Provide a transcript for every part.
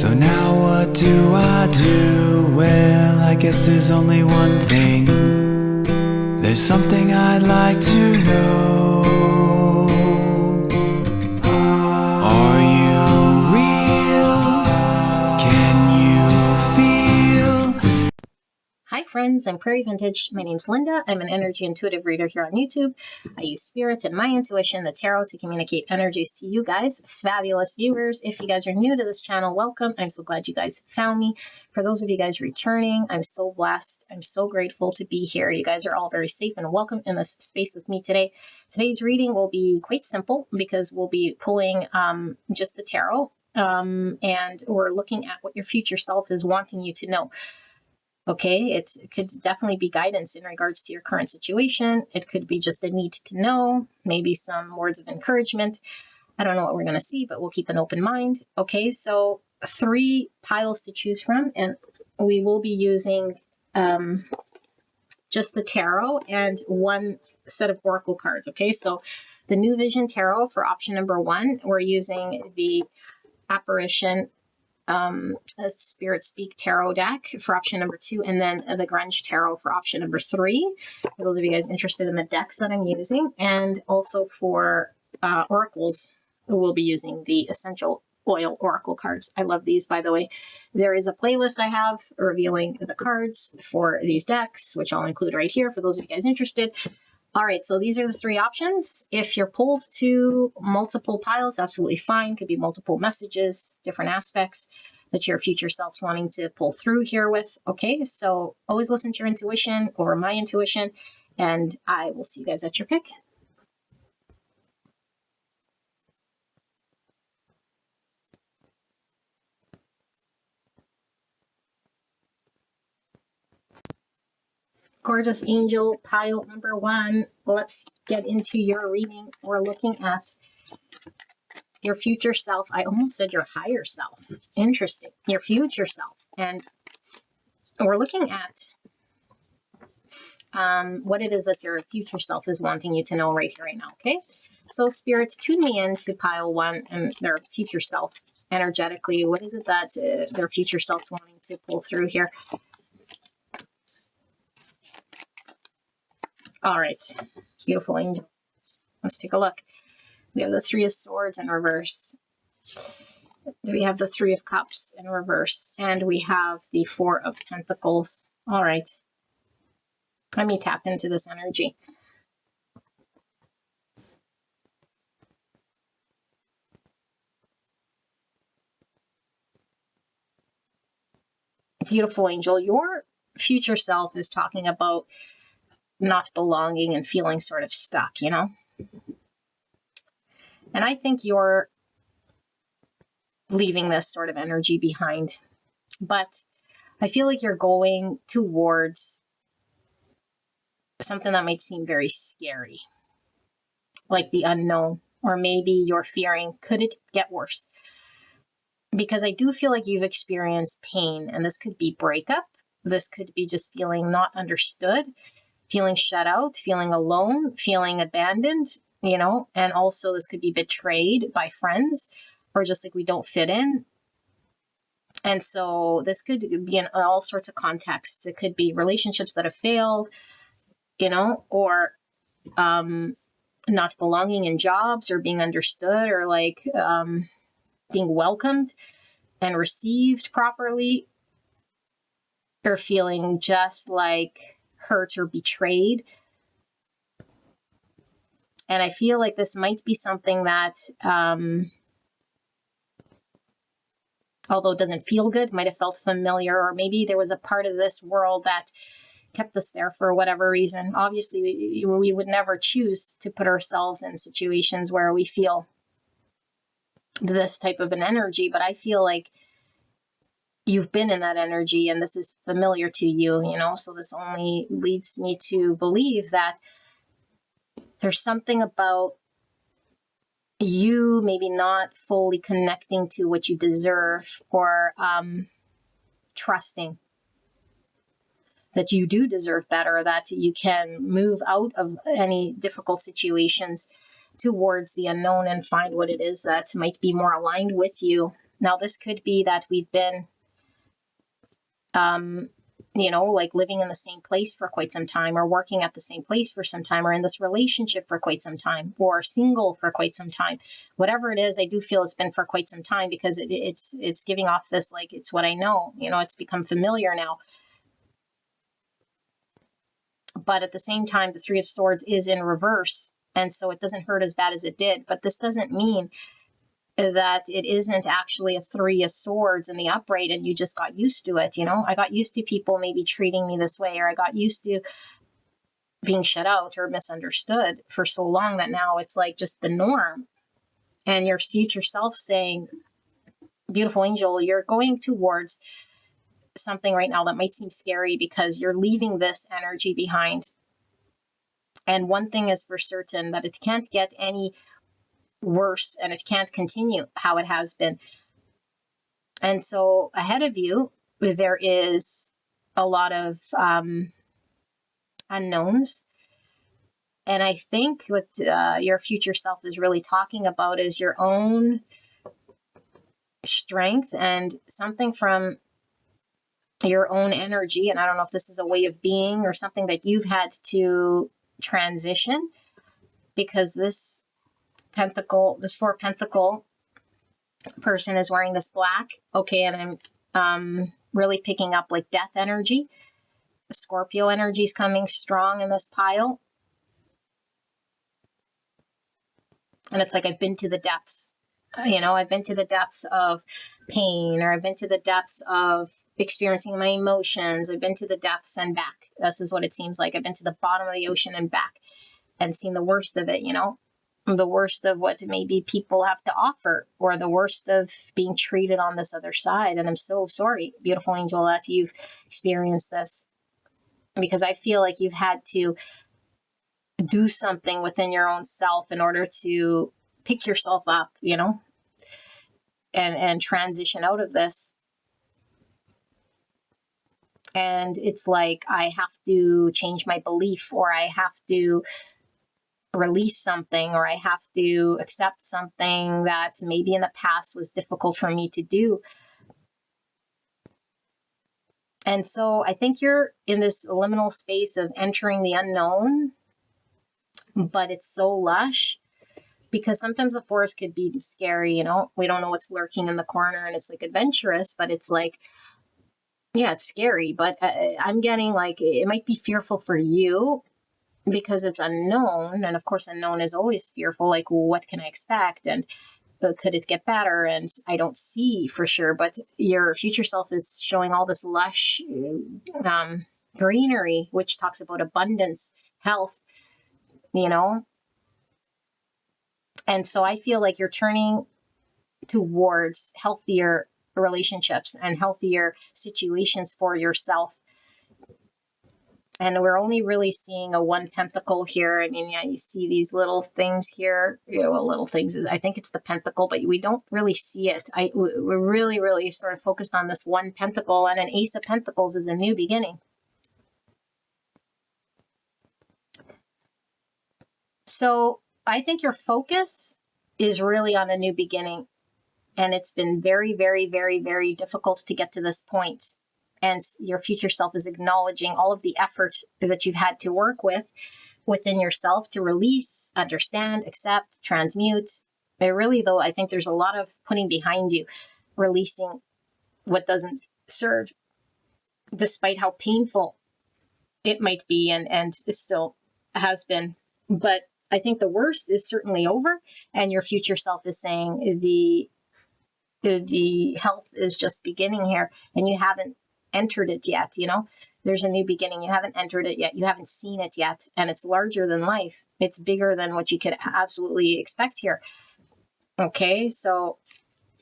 So now what do I do? Well, I guess there's only one thing. There's something I'd like to know. Are you real? Can you feel? Hi friends, I'm Prairie Vintage. My name's Linda. I'm an energy intuitive reader here on YouTube. I use spirit and my intuition, the tarot, to communicate energies to you guys, fabulous viewers. If you guys are new to this channel, welcome. I'm so glad you guys found me. For those of you guys returning, I'm so blessed. I'm so grateful to be here. You guys are all very safe and welcome in this space with me today. Today's reading will be quite simple because we'll be pulling just the tarot and we're looking at what your future self is wanting you to know. Okay, it could definitely be guidance in regards to your current situation. It could be just a need to know, maybe some words of encouragement. I don't know what we're going to see, but we'll keep an open mind. Okay, so 3 piles to choose from, and we will be using just the tarot and 1 set of oracle cards. Okay, so the New Vision Tarot for option number 1, we're using the Apparition a Spirit Speak Tarot deck for option number 2, and then the Grunge Tarot for option number 3. For those of you guys interested in the decks that I'm using, and also for oracles, we'll be using the Essential Oil Oracle cards. I love these, by the way. There is a playlist I have revealing the cards for these decks, which I'll include right here for those of you guys interested. All right, so these are the 3 options. If you're pulled to multiple piles, absolutely fine. Could be multiple messages, different aspects that your future self's wanting to pull through here with. Okay, so always listen to your intuition over my intuition, and I will see you guys at your pick. Gorgeous angel pile number 1. Let's get into your reading. We're looking at your future self. I almost said your higher self. Interesting. Your future self. And we're looking at what it is that your future self is wanting you to know right here, right now. Okay. So spirits, tune me into pile 1 and their future self energetically. What is it that their future self's wanting to pull through here? All right, beautiful angel. Let's take a look. We have the 3 of Swords in reverse. We have the 3 of Cups in reverse. And we have the 4 of Pentacles. All right. Let me tap into this energy. Beautiful angel. Your future self is talking about not belonging and feeling sort of stuck, you know? And I think you're leaving this sort of energy behind. But I feel like you're going towards something that might seem very scary, like the unknown, or maybe you're fearing, could it get worse? Because I do feel like you've experienced pain, and this could be breakup. This could be just feeling not understood, feeling shut out, feeling alone, feeling abandoned, you know, and also this could be betrayed by friends or just like we don't fit in. And so this could be in all sorts of contexts. It could be relationships that have failed, you know, or not belonging in jobs or being understood or like being welcomed and received properly, or feeling just like hurt or betrayed. And I feel like this might be something that, although it doesn't feel good, might have felt familiar, or maybe there was a part of this world that kept us there for whatever reason. Obviously, we would never choose to put ourselves in situations where we feel this type of an energy, but I feel like you've been in that energy and this is familiar to you, you know, so this only leads me to believe that there's something about you maybe not fully connecting to what you deserve, or trusting that you do deserve better, that you can move out of any difficult situations towards the unknown and find what it is that might be more aligned with you. Now, this could be that we've been, like living in the same place for quite some time, or working at the same place for some time, or in this relationship for quite some time, or single for quite some time. Whatever it is, I do feel it's been for quite some time, because it's giving off this, like, it's what I know, it's become familiar now. But at the same time, the Three of Swords is in reverse, and so it doesn't hurt as bad as it did. But this doesn't mean that it isn't actually a Three of Swords in the upright and you just got used to it. I got used to people maybe treating me this way, or I got used to being shut out or misunderstood for so long that now it's like just the norm. And your future self saying, beautiful angel, you're going towards something right now that might seem scary, because you're leaving this energy behind. And one thing is for certain, that it can't get any worse, and it can't continue how it has been. And so ahead of you, there is a lot of unknowns. And I think what your future self is really talking about is your own strength and something from your own energy. And I don't know if this is a way of being or something that you've had to transition, because this Four Pentacle person is wearing this black. Okay. And I'm really picking up like death energy. The Scorpio energy is coming strong in this pile. And it's like, I've been to the depths. I've been to the depths of pain, or I've been to the depths of experiencing my emotions. I've been to the depths and back. This is what it seems like. I've been to the bottom of the ocean and back, and seen the worst of it, the worst of what maybe people have to offer, or the worst of being treated on this other side. And I'm so sorry, beautiful angel, that you've experienced this, because I feel like you've had to do something within your own self in order to pick yourself up, and transition out of this. And it's like, I have to change my belief, or I have to release something, or I have to accept something that maybe in the past was difficult for me to do. And so I think you're in this liminal space of entering the unknown, but it's so lush, because sometimes the forest could be scary, we don't know what's lurking in the corner, and it's like adventurous, but it's like, yeah, it's scary. But I'm getting like, it might be fearful for you because it's unknown. And of course, unknown is always fearful. Like, well, what can I expect? And could it get better? And I don't see for sure, but your future self is showing all this lush greenery, which talks about abundance, health, And so I feel like you're turning towards healthier relationships and healthier situations for yourself. And we're only really seeing a One Pentacle here. I mean, yeah, you see these little things here. Little things. I think it's the Pentacle, but we don't really see it. We're really, really sort of focused on this One Pentacle, and an Ace of Pentacles is a new beginning. So I think your focus is really on a new beginning. And it's been very, very, very, very difficult to get to this point. And your future self is acknowledging all of the effort that you've had to work with within yourself to release, understand, accept, transmute. But really, though, I think there's a lot of putting behind you, releasing what doesn't serve, despite how painful it might be, and it still has been. But I think the worst is certainly over, and your future self is saying the health is just beginning here, and you haven't entered it yet. There's a new beginning. You haven't entered it yet. You haven't seen it yet. And it's larger than life. It's bigger than what you could absolutely expect here. Okay. So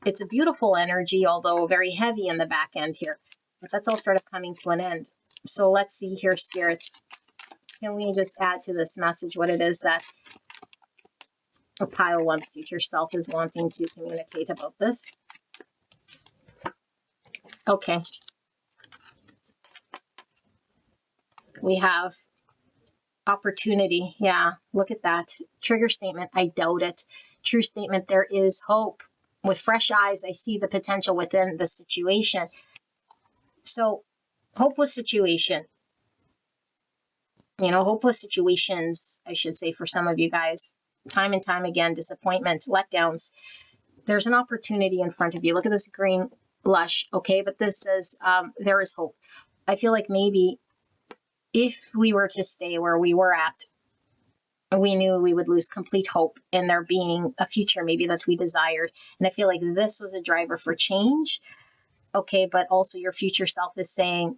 it's a beautiful energy, although very heavy in the back end here, but that's all sort of coming to an end. So let's see here, Spirit. Can we just add to this message what it is that a pile one future self is wanting to communicate about this? Okay. We have Opportunity. Yeah, look at that. Trigger statement, I doubt it. True statement, there is hope. With fresh eyes, I see the potential within the situation. So, hopeless situation. Hopeless situations, I should say, for some of you guys, time and time again, disappointment, letdowns. There's an opportunity in front of you. Look at this green blush, okay? But this says there is hope. I feel like maybe if we were to stay where we were at, we knew we would lose complete hope in there being a future maybe that we desired. And I feel like this was a driver for change. Okay, but also your future self is saying,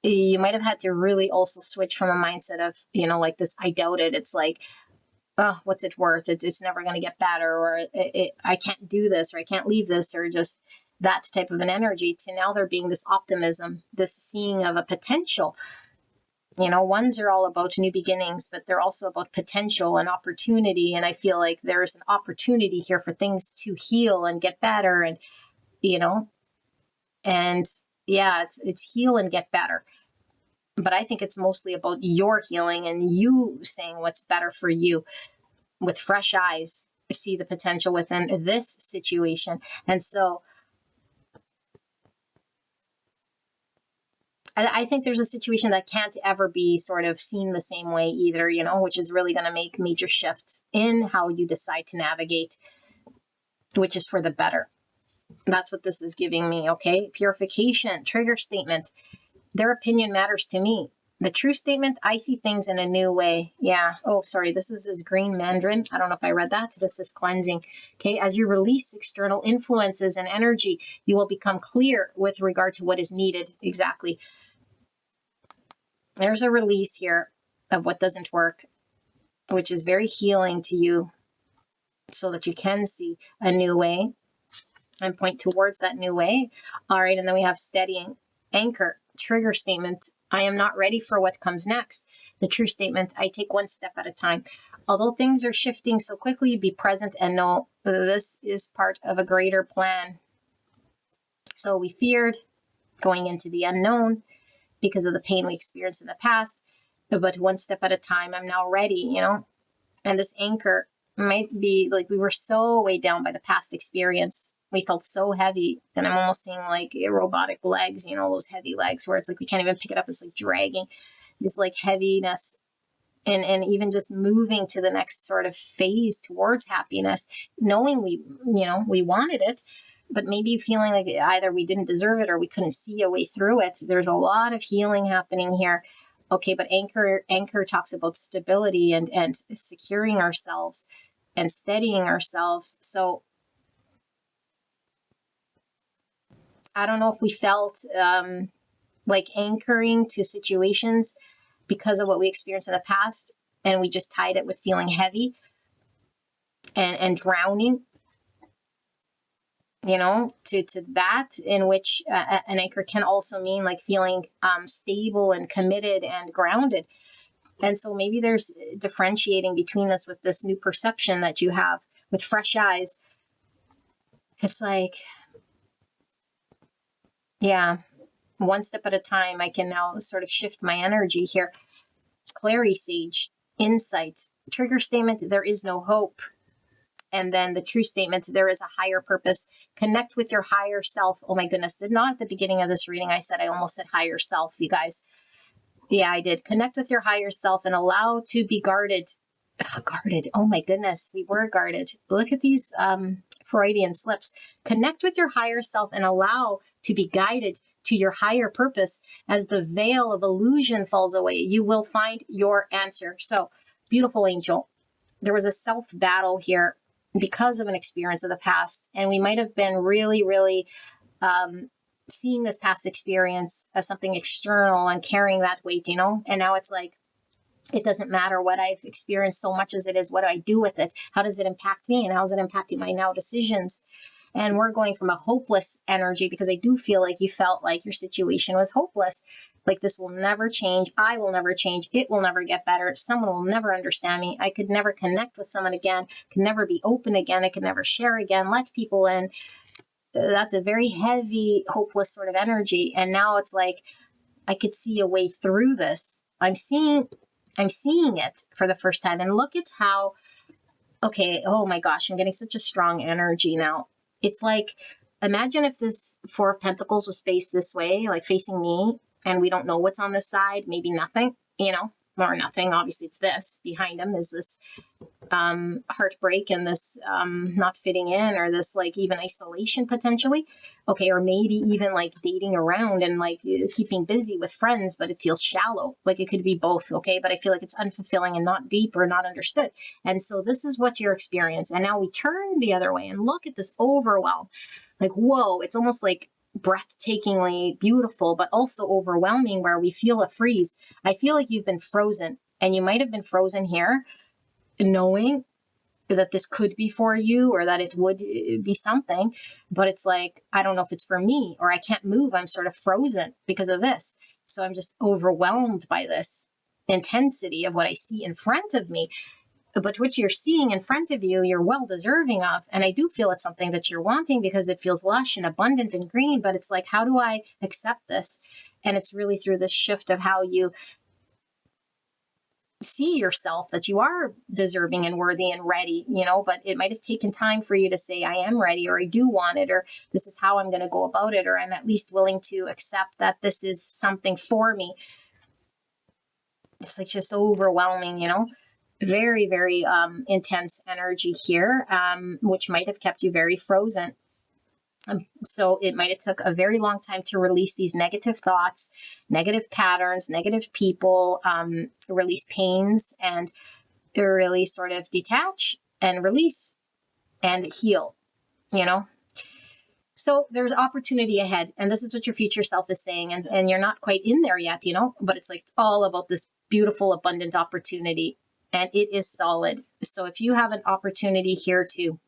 you might have had to really also switch from a mindset of, like this, I doubt it. It's like, oh, what's it worth? It's never going to get better, or I can't do this, or I can't leave this, or just that type of an energy, to now there being this optimism, this seeing of a potential. Ones are all about new beginnings, but they're also about potential and opportunity. And I feel like there's an opportunity here for things to heal and get better. And, and yeah, it's heal and get better. But I think it's mostly about your healing and you saying what's better for you with fresh eyes, see the potential within this situation. And so I think there's a situation that can't ever be sort of seen the same way either, which is really going to make major shifts in how you decide to navigate, which is for the better. That's what this is giving me, okay? Purification, trigger statement. Their opinion matters to me. The true statement, I see things in a new way. Yeah. Oh, sorry. This was this green mandarin. I don't know if I read that. This is cleansing. Okay. As you release external influences and energy, you will become clear with regard to what is needed. Exactly. There's a release here of what doesn't work, which is very healing to you, so that you can see a new way and point towards that new way. All right. And then we have steadying, anchor, trigger statement. I am not ready for what comes next. The true statement, I take one step at a time. Although things are shifting so quickly, be present and know this is part of a greater plan. So we feared going into the unknown because of the pain we experienced in the past, but one step at a time, I'm now ready, And this anchor might be like we were so weighed down by the past experience. We felt so heavy, and I'm almost seeing like robotic legs, those heavy legs where it's like we can't even pick it up. It's like dragging this like heaviness, and even just moving to the next sort of phase towards happiness, knowing we wanted it, but maybe feeling like either we didn't deserve it or we couldn't see a way through it. There's a lot of healing happening here. Okay, but anchor talks about stability and securing ourselves and steadying ourselves. So I don't know if we felt like anchoring to situations because of what we experienced in the past, and we just tied it with feeling heavy and drowning, to that, in which an anchor can also mean like feeling stable and committed and grounded. And so maybe there's differentiating between this with this new perception that you have with fresh eyes. It's like, yeah, one step at a time, I can now sort of shift my energy here. Clarity, sage, insight, trigger statement, there is no hope. And then the true statement, there is a higher purpose. Connect with your higher self. Oh my goodness, did not at the beginning of this reading, I almost said higher self, you guys. Yeah, I did. Connect with your higher self and allow to be guarded. Guarded. Oh my goodness, we were guarded. Look at these Freudian slips. Connect with your higher self and allow to be guided to your higher purpose. As the veil of illusion falls away, you will find your answer. So, beautiful angel. There was a self battle here because of an experience of the past. And we might have been really, really seeing this past experience as something external and carrying that weight, And now it's like, it doesn't matter what I've experienced so much as it is what do I do with it? How does it impact me? And how is it impacting my now decisions? And we're going from a hopeless energy, because I do feel like you felt like your situation was hopeless. Like this will never change. I will never change. It will never get better. Someone will never understand me. I could never connect with someone again. Could never be open again. I could never share again. Let people in. That's a very heavy, hopeless sort of energy. And now it's like, I could see a way through this. I'm seeing I'm seeing it for the first time. And look at how, okay, oh my gosh, I'm getting such a strong energy now. It's like, imagine if this Four of Pentacles was faced this way, like facing me, and we don't know what's on this side, maybe nothing, or nothing. Obviously, it's this. Behind him is this heartbreak and this not fitting in, or this like even isolation potentially. Okay, or maybe even like dating around and like keeping busy with friends, but it feels shallow. Like it could be both. Okay, but I feel like it's unfulfilling and not deep or not understood. And so this is what you're experiencing. And now we turn the other way and look at this overwhelm. Like, whoa, it's almost like breathtakingly beautiful, but also overwhelming, where we feel a freeze. I feel like you've been frozen, and you might have been frozen here knowing that this could be for you, or that it would be something, but it's like, I don't know if it's for me, or I can't move. I'm sort of frozen because of this. So I'm just overwhelmed by this intensity of what I see in front of me. But what you're seeing in front of you, you're well deserving of. And I do feel it's something that you're wanting because it feels lush and abundant and green. But it's like, how do I accept this? And it's really through this shift of how you see yourself, that you are deserving and worthy and ready, but it might have taken time for you to say, I am ready, or I do want it, or this is how I'm going to go about it, or I'm at least willing to accept that this is something for me. It's like just overwhelming, very, very intense energy here, which might have kept you very frozen. So it might have took a very long time to release these negative thoughts, negative patterns, negative people, release pains, and really sort of detach and release and heal, So there's opportunity ahead. And this is what your future self is saying. And you're not quite in there yet, but it's like, it's all about this beautiful, abundant opportunity. And it is solid. So if you have an opportunity here to,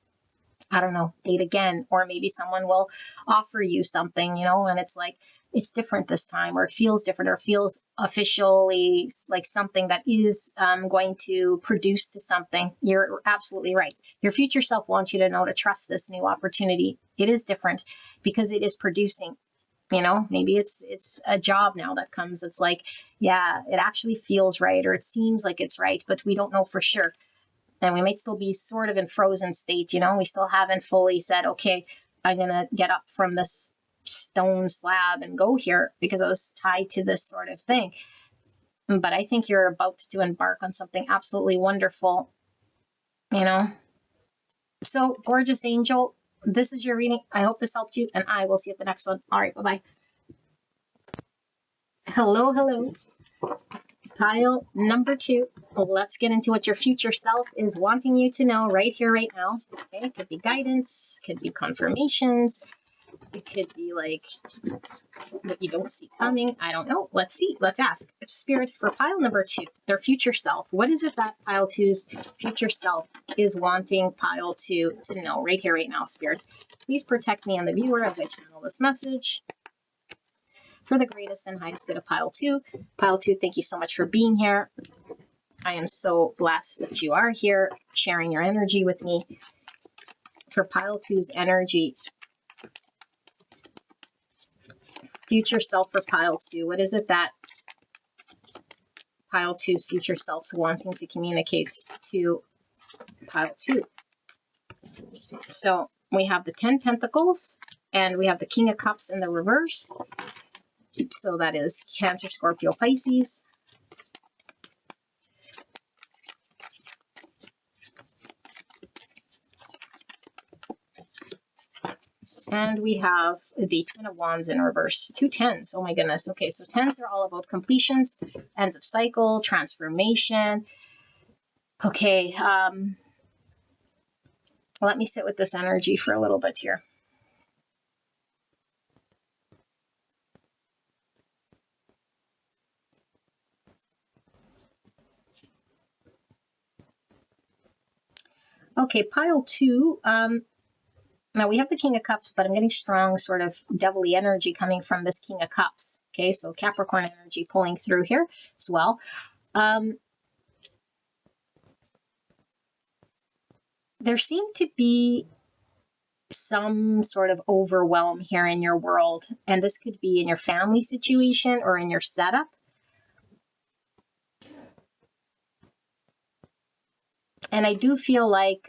I don't know, date again, or maybe someone will offer you something, and it's like, it's different this time, or it feels different, or it feels officially like something that is going to produce to something. You're absolutely right. Your future self wants you to know to trust this new opportunity. It is different because it is producing. Maybe it's a job now that comes. It's like, yeah, it actually feels right, or it seems like it's right, but we don't know for sure. And we might still be sort of in frozen state, we still haven't fully said, okay, I'm going to get up from this stone slab and go here because I was tied to this sort of thing. But I think you're about to embark on something absolutely wonderful, So, gorgeous angel, this is your reading. I hope this helped you, and I will see you at the next one. All right, bye-bye. Hello, hello. Pile number 2. Let's get into what your future self is wanting you to know right here, right now. Okay, it could be guidance, could be confirmations, it could be like what you don't see coming. I don't know. Let's see. Let's ask. Spirit, for pile number 2, their future self. What is it that pile 2's future self is wanting pile 2 to know right here, right now, Spirit? Please protect me and the viewer as I channel this message. For the greatest and highest good of pile 2. Pile 2, thank you so much for being here. I am so blessed that you are here, sharing your energy with me. For pile 2's energy, future self for pile 2, what is it that pile 2's future self's wanting to communicate to pile 2? So we have the 10 Pentacles, and we have the King of Cups in the reverse. So that is Cancer, Scorpio, Pisces. And we have the 10 of Wands in reverse. 2 10s. Oh my goodness. Okay, so 10s are all about completions, ends of cycle, transformation. Okay, let me sit with this energy for a little bit here. Okay, pile 2. Now we have the King of Cups, but I'm getting strong sort of devilly energy coming from this King of Cups. Okay, so Capricorn energy pulling through here as well. There seemed to be some sort of overwhelm here in your world, and this could be in your family situation or in your setup. And I do feel like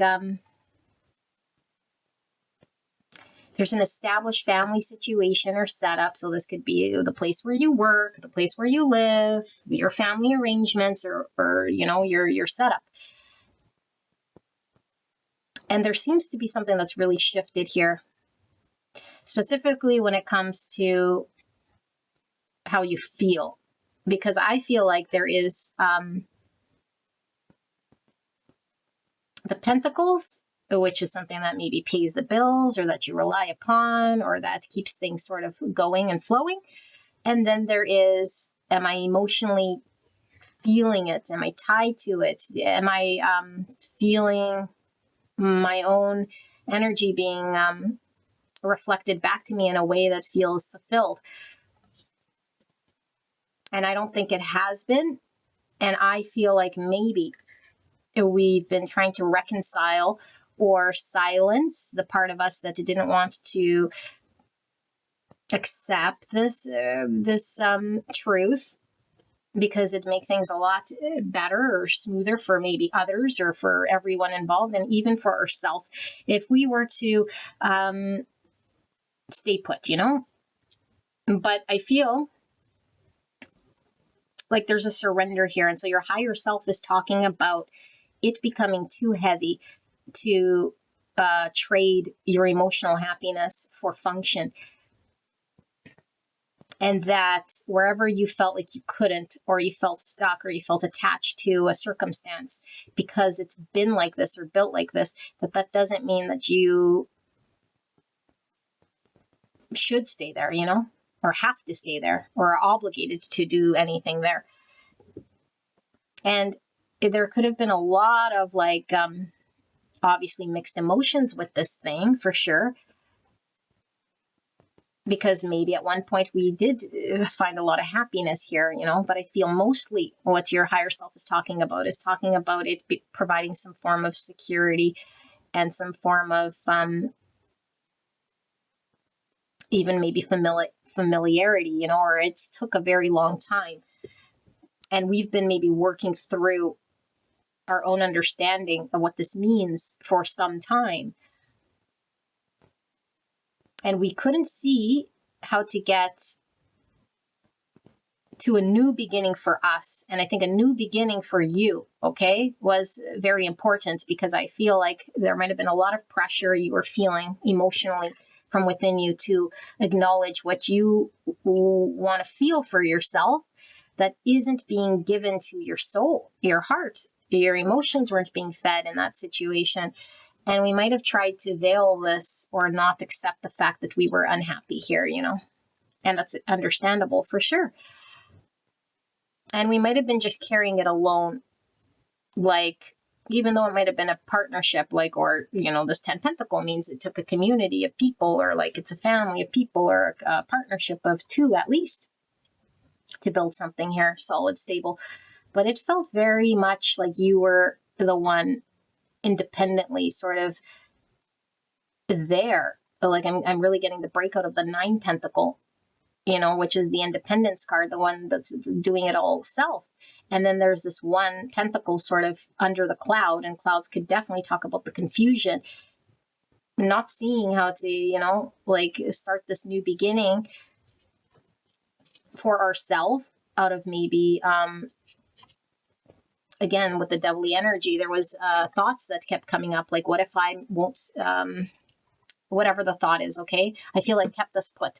there's an established family situation or setup. So this could be the place where you work, the place where you live, your family arrangements, or your setup. And there seems to be something that's really shifted here, specifically when it comes to how you feel. Because I feel like there is the Pentacles, which is something that maybe pays the bills or that you rely upon or that keeps things sort of going and flowing. And then there is, am I emotionally feeling it? Am I tied to it? Am I feeling my own energy being reflected back to me in a way that feels fulfilled? And I don't think it has been. And I feel like maybe we've been trying to reconcile or silence the part of us that didn't want to accept this truth, because it'd make things a lot better or smoother for maybe others or for everyone involved, and even for ourselves, if we were to stay put, But I feel like there's a surrender here. And so your higher self is talking about it becoming too heavy to trade your emotional happiness for function. And that wherever you felt like you couldn't, or you felt stuck, or you felt attached to a circumstance because it's been like this or built like this, that doesn't mean that you should stay there, or have to stay there, or are obligated to do anything there. And there could have been a lot of obviously mixed emotions with this thing, for sure. Because maybe at one point we did find a lot of happiness here, but I feel mostly what your higher self is talking about it providing some form of security and some form of even maybe familiarity, or it took a very long time. And we've been maybe working through our own understanding of what this means for some time. And we couldn't see how to get to a new beginning for us. And I think a new beginning for you, okay, was very important, because I feel like there might have been a lot of pressure you were feeling emotionally from within you to acknowledge what you want to feel for yourself that isn't being given to your soul, your heart. Your emotions weren't being fed in that situation. And we might have tried to veil this or not accept the fact that we were unhappy here, and that's understandable for sure. And we might have been just carrying it alone, even though it might have been a partnership, or, this 10 Pentacle means it took a community of people, or it's a family of people, or a partnership of two at least to build something here, solid, stable. But it felt very much like you were the one independently sort of there. I'm really getting the breakout of the 9 Pentacle, which is the independence card, the one that's doing it all self. And then there's this 1 Pentacle sort of under the cloud, and clouds could definitely talk about the confusion, not seeing how to, start this new beginning for ourselves out of maybe, again, with the devilly energy, there was thoughts that kept coming up, what if I won't, whatever the thought is, okay? I feel like kept us put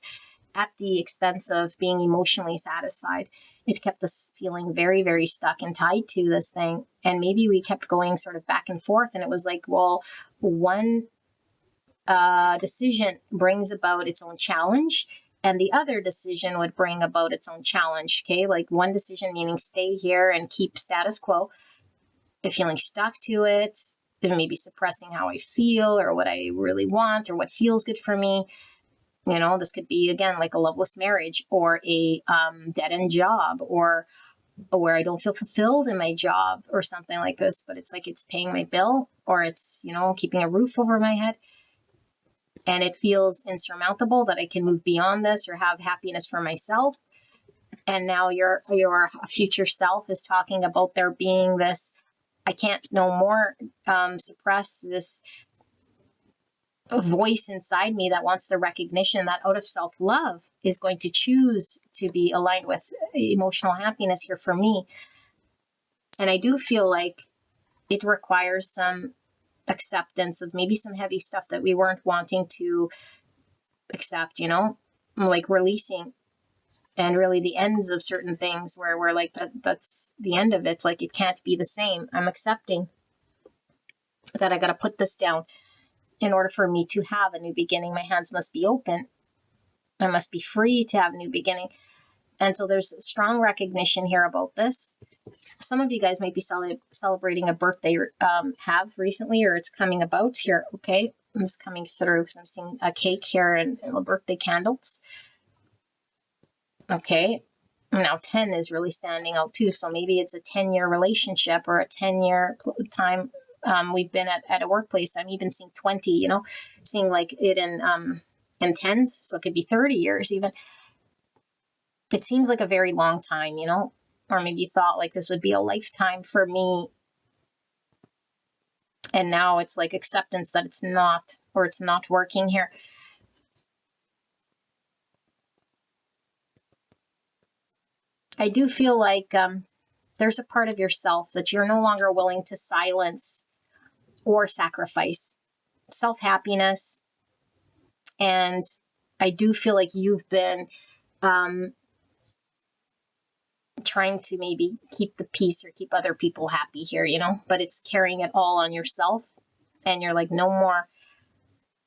at the expense of being emotionally satisfied. It kept us feeling very, very stuck and tied to this thing. And maybe we kept going sort of back and forth. And it was one decision brings about its own challenge, and the other decision would bring about its own challenge. Okay. One decision meaning stay here and keep status quo, feeling stuck to it, and maybe suppressing how I feel or what I really want or what feels good for me. This could be, again, a loveless marriage, or a dead-end job, or where I don't feel fulfilled in my job or something like this, but it's paying my bill, or it's, keeping a roof over my head. And it feels insurmountable that I can move beyond this or have happiness for myself. And now your future self is talking about there being this I can't no more suppress this voice inside me that wants the recognition that out of self-love is going to choose to be aligned with emotional happiness here for me. And I do feel like it requires some acceptance of maybe some heavy stuff that we weren't wanting to accept, like releasing, and really the ends of certain things where we're like, that's the end of it. It's like, it can't be the same. I'm accepting that I got to put this down in order for me to have a new beginning. My hands must be open. I must be free to have a new beginning. And so there's a strong recognition here about this. Some of you guys might be celebrating a birthday have recently, or it's coming about here. Okay, this is coming through because I'm seeing a cake here and the birthday candles. Okay, now 10 is really standing out too. So maybe it's a 10-year relationship or a 10-year time we've been at a workplace. I'm even seeing 20, seeing like it in tens. So it could be 30 years even. It seems like a very long time, or maybe you thought like this would be a lifetime for me. And now it's like acceptance that it's not, or it's not working here. I do feel like there's a part of yourself that you're no longer willing to silence or sacrifice. Self-happiness. And I do feel like you've been trying to maybe keep the peace or keep other people happy here, but it's carrying it all on yourself. And you're like, no more.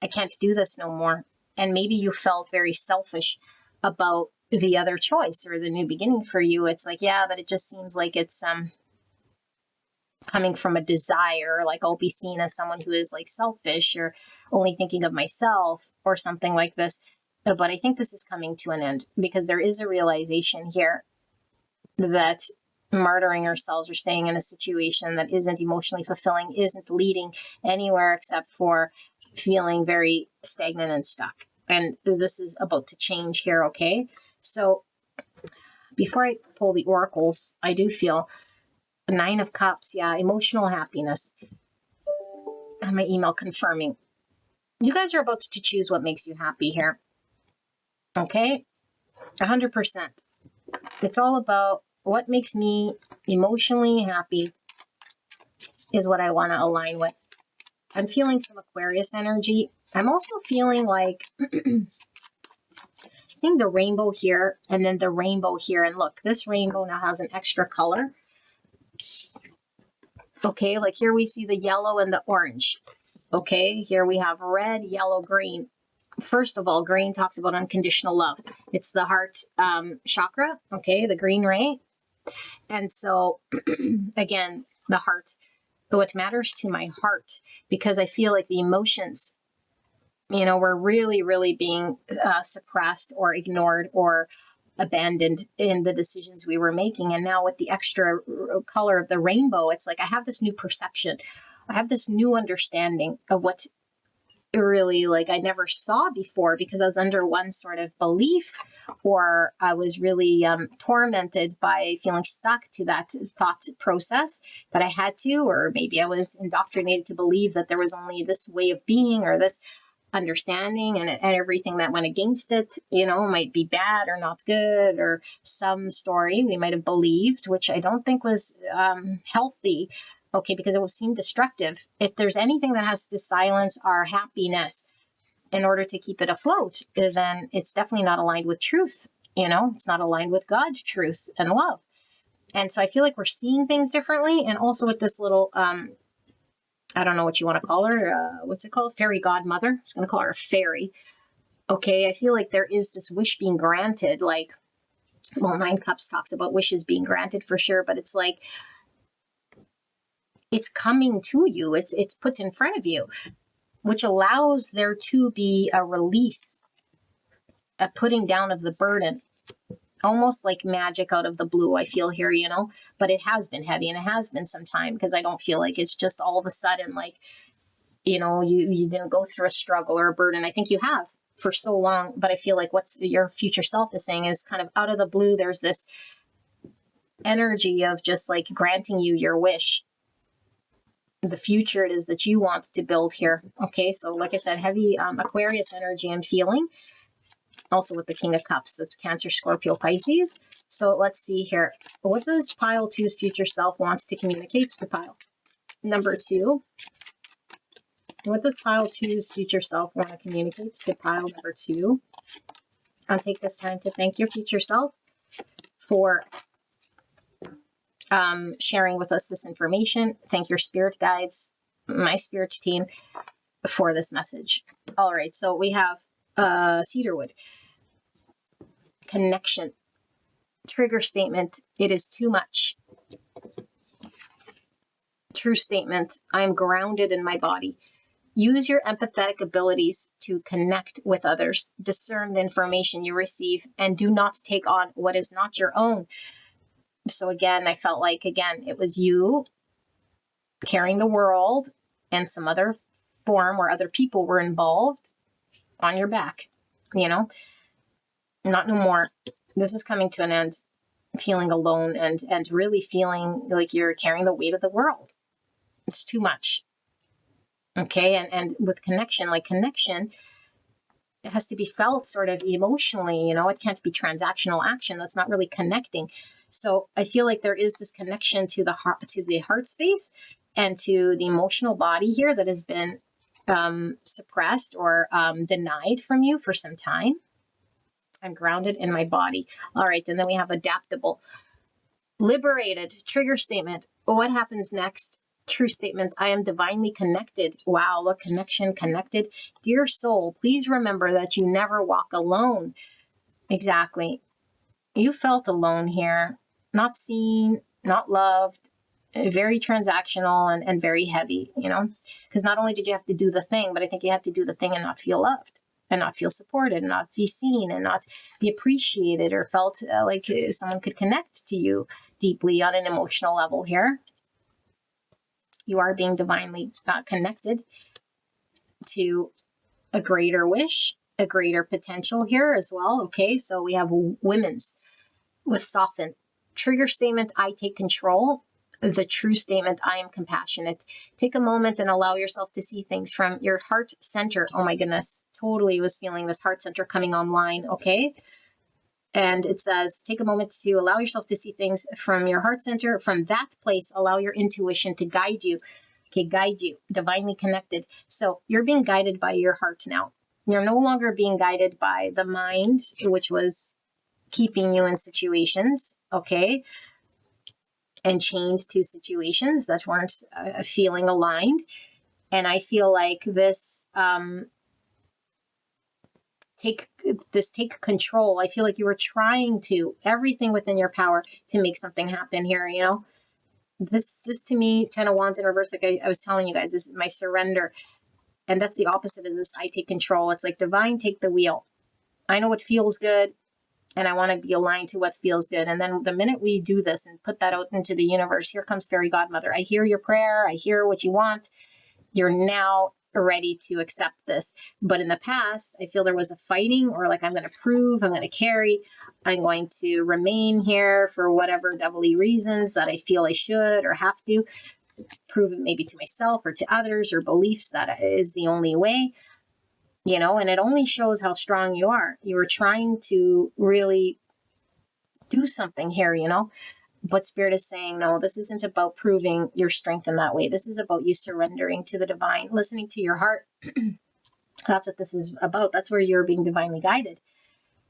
I can't do this no more. And maybe you felt very selfish about the other choice or the new beginning for you. It's like, yeah, but it just seems like it's coming from a desire, like I'll be seen as someone who is like selfish or only thinking of myself or something like this. But I think this is coming to an end because there is a realization here that martyring ourselves or staying in a situation that isn't emotionally fulfilling isn't leading anywhere except for feeling very stagnant and stuck. And this is about to change here, okay? So before I pull the oracles, I do feel 9 of Cups, yeah, emotional happiness. And my email confirming. You guys are about to choose what makes you happy here. Okay? 100%. It's all about what makes me emotionally happy is what I want to align with. I'm feeling some Aquarius energy. I'm also feeling like seeing the rainbow here and then the rainbow here. And look, this rainbow now has an extra color. Okay, like here we see the yellow and the orange. Okay, here we have red, yellow, green. First of all, green talks about unconditional love. It's the heart chakra, okay, the green ray. And so, again, the heart, what matters to my heart, because I feel like the emotions, were really, really being suppressed or ignored or abandoned in the decisions we were making. And now with the extra color of the rainbow, it's like I have this new perception. I have this new understanding of what really like I never saw before because I was under one sort of belief, or I was really tormented by feeling stuck to that thought process that I had to, or maybe I was indoctrinated to believe that there was only this way of being or this understanding, and everything that went against it, might be bad or not good, or some story we might have believed, which I don't think was healthy. Okay, because it will seem destructive. If there's anything that has to silence our happiness in order to keep it afloat, then it's definitely not aligned with truth. It's not aligned with God's truth and love. And so I feel like we're seeing things differently. And also with this little, I don't know what you want to call her. What's it called? Fairy godmother. I was going to call her a fairy. Okay, I feel like there is this wish being granted. Like, well, 9 Cups talks about wishes being granted for sure. But it's like, it's coming to you. It's put in front of you, which allows there to be a release, a putting down of the burden, almost like magic out of the blue, I feel here, but it has been heavy and it has been some time because I don't feel like it's just all of a sudden like, you didn't go through a struggle or a burden. I think you have for so long, but I feel like what's your future self is saying is kind of out of the blue. There's this energy of just like granting you your wish. the future it is that you want to build here. Okay, so like I said, heavy Aquarius energy I'm feeling. Also with the King of Cups, that's Cancer, Scorpio, Pisces. So let's see here. What does pile 2's future self wants to communicate to pile number 2? What does pile 2's future self want to communicate to pile number 2? I'll take this time to thank your future self for sharing with us this information. Thank your spirit guides, my spirit team, for this message. All right, so we have cedarwood. Connection. Trigger statement, it is too much. True statement, I am grounded in my body. Use your empathetic abilities to connect with others. Discern the information you receive and do not take on what is not your own. So again, I felt like, again, it was you carrying the world and some other form where other people were involved on your back, you know, not no more. This is coming to an end, feeling alone and really feeling like you're carrying the weight of the world. It's too much. Okay. And with connection, like connection, it has to be felt sort of emotionally, you know, it can't be transactional action. That's not really connecting. So I feel like there is this connection to the heart space and to the emotional body here that has been suppressed or denied from you for some time. I'm grounded in my body. All right. And then we have adaptable. Liberated. Trigger statement. What happens next? True statement. I am divinely connected. Wow. Look, connection, connected. Dear soul, please remember that you never walk alone. Exactly. You felt alone here. Not seen, not loved. Very transactional and very heavy, you know, because not only did you have to do the thing, but I think you had to do the thing and not feel loved and not feel supported and not be seen and not be appreciated or felt like someone could connect to you deeply on an emotional level here. You are being divinely connected to a greater wish, a greater potential here as well. Okay, so we have women's with soften. Trigger statement, I take control. The true statement, I am compassionate. Take a moment and allow yourself to see things from your heart center. Oh my goodness, totally was feeling this heart center coming online, okay? And it says, take a moment to allow yourself to see things from your heart center. From that place, allow your intuition to guide you. Okay, guide you, divinely connected. So you're being guided by your heart now. You're no longer being guided by the mind, which was keeping you in situations, okay? And chained to situations that weren't feeling aligned. And I feel like this take control. I feel like you were trying to everything within your power to make something happen here, you know. This to me, 10 of Wands in reverse, like I was telling you guys, is my surrender. And that's the opposite of this, I take control. It's like divine, take the wheel. I know what feels good. And I want to be aligned to what feels good. And then the minute we do this and put that out into the universe, here comes Fairy Godmother. I hear your prayer. I hear what you want. You're now ready to accept this. But in the past, I feel there was a fighting or like I'm going to prove, I'm going to carry, I'm going to remain here for whatever devilly reasons that I feel I should or have to prove it maybe to myself or to others or beliefs that is the only way. You know, and it only shows how strong you are. You were trying to really do something here, you know, but Spirit is saying, no, this isn't about proving your strength in that way. This is about you surrendering to the divine, listening to your heart. That's what this is about. That's where you're being divinely guided.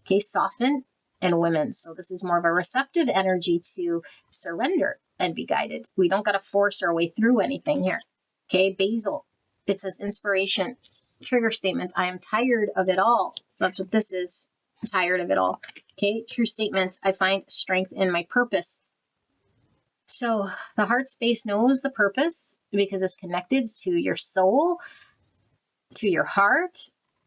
Okay, soften and women. So this is more of a receptive energy to surrender and be guided. We don't got to force our way through anything here. Okay, basil. It says inspiration. Trigger statement, I am tired of it all. That's what this is. I'm tired of it all. Okay, true statement, I find strength in my purpose. So the heart space knows the purpose because it's connected to your soul, to your heart.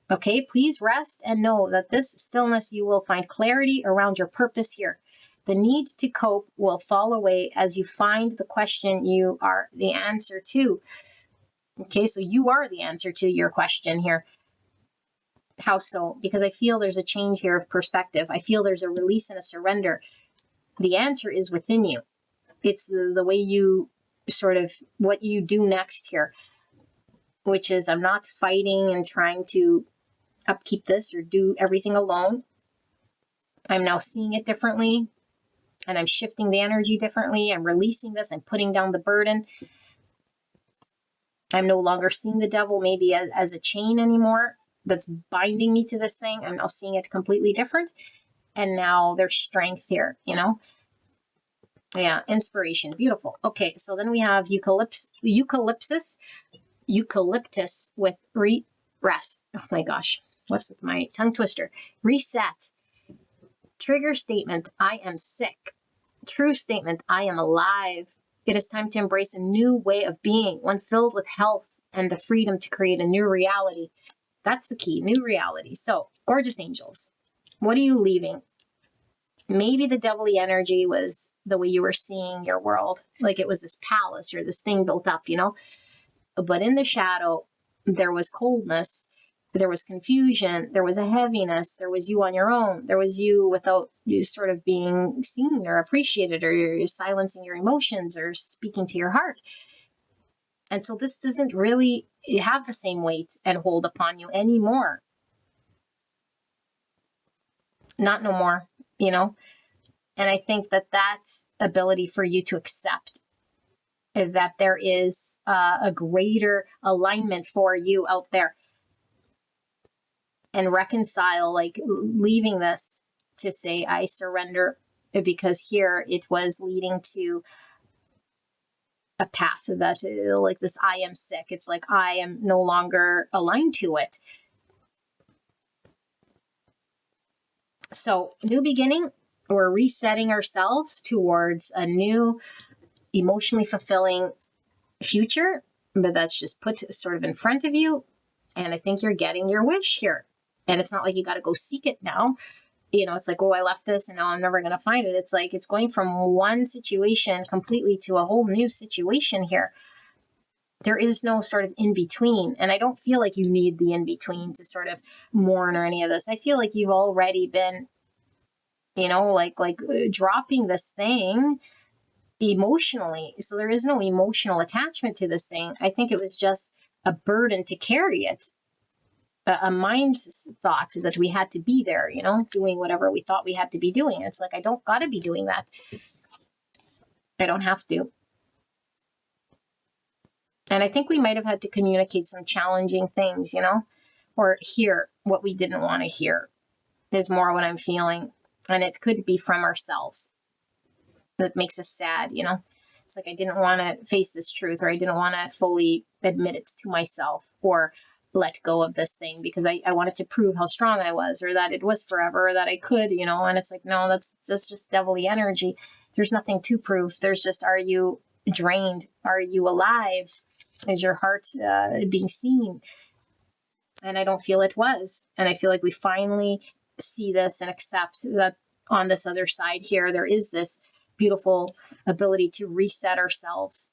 Okay, please rest and know that this stillness, you will find clarity around your purpose here. The need to cope will fall away as you find the question you are the answer to. Okay, so you are the answer to your question here. How so? Because I feel there's a change here of perspective. I feel there's a release and a surrender. The answer is within you. It's the way you sort of what you do next here, which is I'm not fighting and trying to upkeep this or do everything alone. I'm now seeing it differently, and I'm shifting the energy differently. I'm releasing this and putting down the burden. I'm no longer seeing the devil maybe as a chain anymore that's binding me to this thing. I'm now seeing it completely different. And now there's strength here, you know? Yeah, inspiration. Beautiful. Okay, so then we have eucalyptus with rest. Oh my gosh, what's with my tongue twister? Reset. Trigger statement, I am sick. True statement, I am alive. It is time to embrace a new way of being, one filled with health and the freedom to create a new reality. That's the key, new reality. So, gorgeous angels, what are you leaving? Maybe the devilly energy was the way you were seeing your world, like it was this palace or this thing built up, you know? But in the shadow, there was coldness, there was confusion, there was a heaviness, there was you on your own, there was you without you sort of being seen or appreciated, or you're silencing your emotions or speaking to your heart. And so this doesn't really have the same weight and hold upon you anymore. Not no more, you know? And I think that that's ability for you to accept that there is a greater alignment for you out there, and reconcile, like leaving this to say, I surrender, because here it was leading to a path that, like this, I am sick. It's like, I am no longer aligned to it. So, new beginning, we're resetting ourselves towards a new, emotionally fulfilling future, but that's just put sort of in front of you. And I think you're getting your wish here. And it's not like you got to go seek it now. You know, it's like, oh, I left this and now I'm never going to find it. It's like it's going from one situation completely to a whole new situation here. There is no sort of in between. And I don't feel like you need the in between to sort of mourn or any of this. I feel like you've already been, you know, like dropping this thing emotionally. So there is no emotional attachment to this thing. I think it was just a burden to carry it, a mind's thought that we had to be there, you know, doing whatever we thought we had to be doing. It's like, I don't got to be doing that. I don't have to. And I think we might have had to communicate some challenging things, you know, or hear what we didn't want to hear is more what I'm feeling. And it could be from ourselves. That makes us sad, you know. It's like, I didn't want to face this truth, or I didn't want to fully admit it to myself, or let go of this thing because I wanted to prove how strong I was, or that it was forever, or that I could, you know. And it's like, no, that's just devilly energy. There's nothing to prove. There's just, are you drained? Are you alive? Is your heart being seen? And I don't feel it was. And I feel like we finally see this and accept that on this other side here, there is this beautiful ability to reset ourselves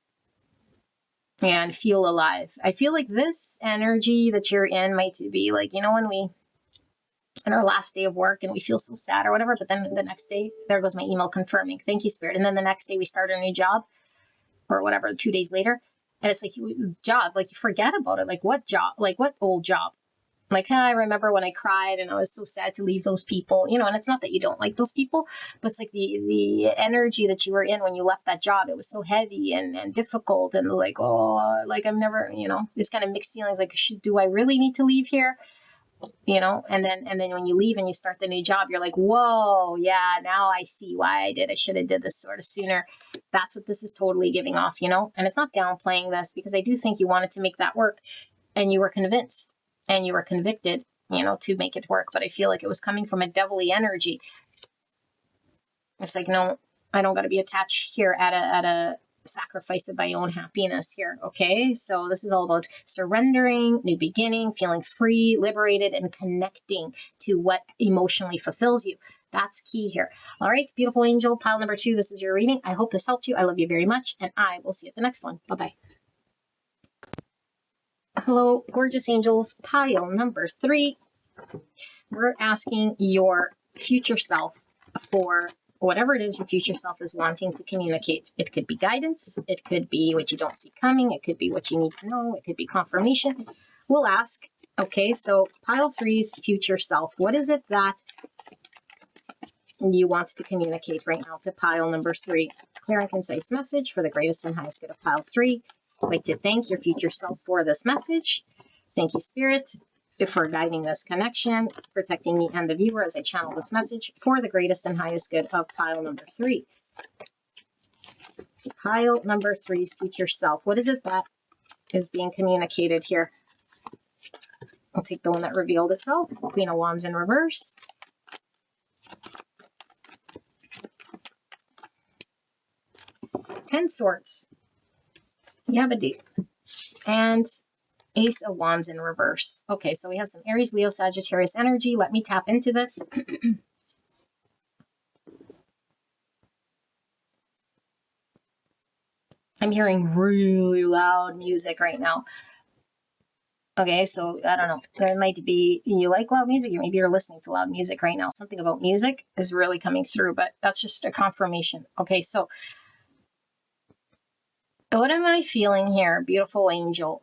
and feel alive. I feel like this energy that you're in might be like, you know, when we in our last day of work and we feel so sad or whatever, but then the next day, there goes my email confirming, thank you, Spirit. And then the next day we start a new job or whatever, 2 days later. And it's like, job, like you forget about it. Like what job? Like what old job? Like, I remember when I cried and I was so sad to leave those people, you know, and it's not that you don't like those people, but it's like the energy that you were in when you left that job, it was so heavy and difficult and like, oh, like I'm never, you know, this kind of mixed feelings, like, do I really need to leave here? You know, and then when you leave and you start the new job, you're like, whoa, yeah, now I see why I should have did this sort of sooner. That's what this is totally giving off, you know, and it's not downplaying this, because I do think you wanted to make that work and you were convinced. And you were convicted, you know, to make it work. But I feel like it was coming from a devilly energy. It's like, no, I don't got to be attached here at a sacrifice of my own happiness here. Okay, so this is all about surrendering, new beginning, feeling free, liberated, and connecting to what emotionally fulfills you. That's key here. All right, beautiful angel, pile number 2. This is your reading. I hope this helped you. I love you very much, and I will see you at the next one. Bye-bye. Hello, gorgeous angels, pile number 3. We're asking your future self for whatever it is your future self is wanting to communicate. It could be guidance. It could be what you don't see coming. It could be what you need to know. It could be confirmation. We'll ask. Okay, so pile 3's future self. What is it that you want to communicate right now to pile number 3? Clear and concise message for the greatest and highest good of pile 3. I'd like to thank your future self for this message. Thank you, Spirit, for guiding this connection, protecting me and the viewer as I channel this message for the greatest and highest good of pile number 3. Pile number 3's future self. What is it that is being communicated here? I'll take the one that revealed itself. Queen of Wands in reverse. Ten Swords. You have a date. And Ace of Wands in reverse. Okay, so we have some Aries, Leo, Sagittarius energy. Let me tap into this. I'm hearing really loud music right now. Okay, so I don't know. It might be you like loud music, maybe you're listening to loud music right now. Something about music is really coming through, but that's just a confirmation. Okay, so what am I feeling here, beautiful angel?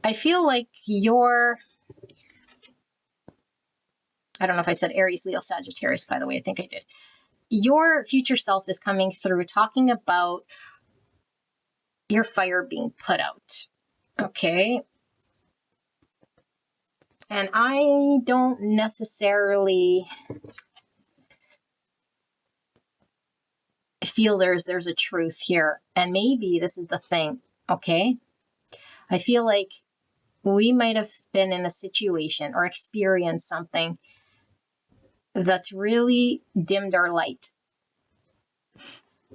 I feel like I don't know if I said Aries, Leo, Sagittarius, by the way. I think I did. Your future self is coming through talking about your fire being put out. Okay. And I don't necessarily feel there's a truth here. And maybe this is the thing. Okay. I feel like we might have been in a situation or experienced something that's really dimmed our light.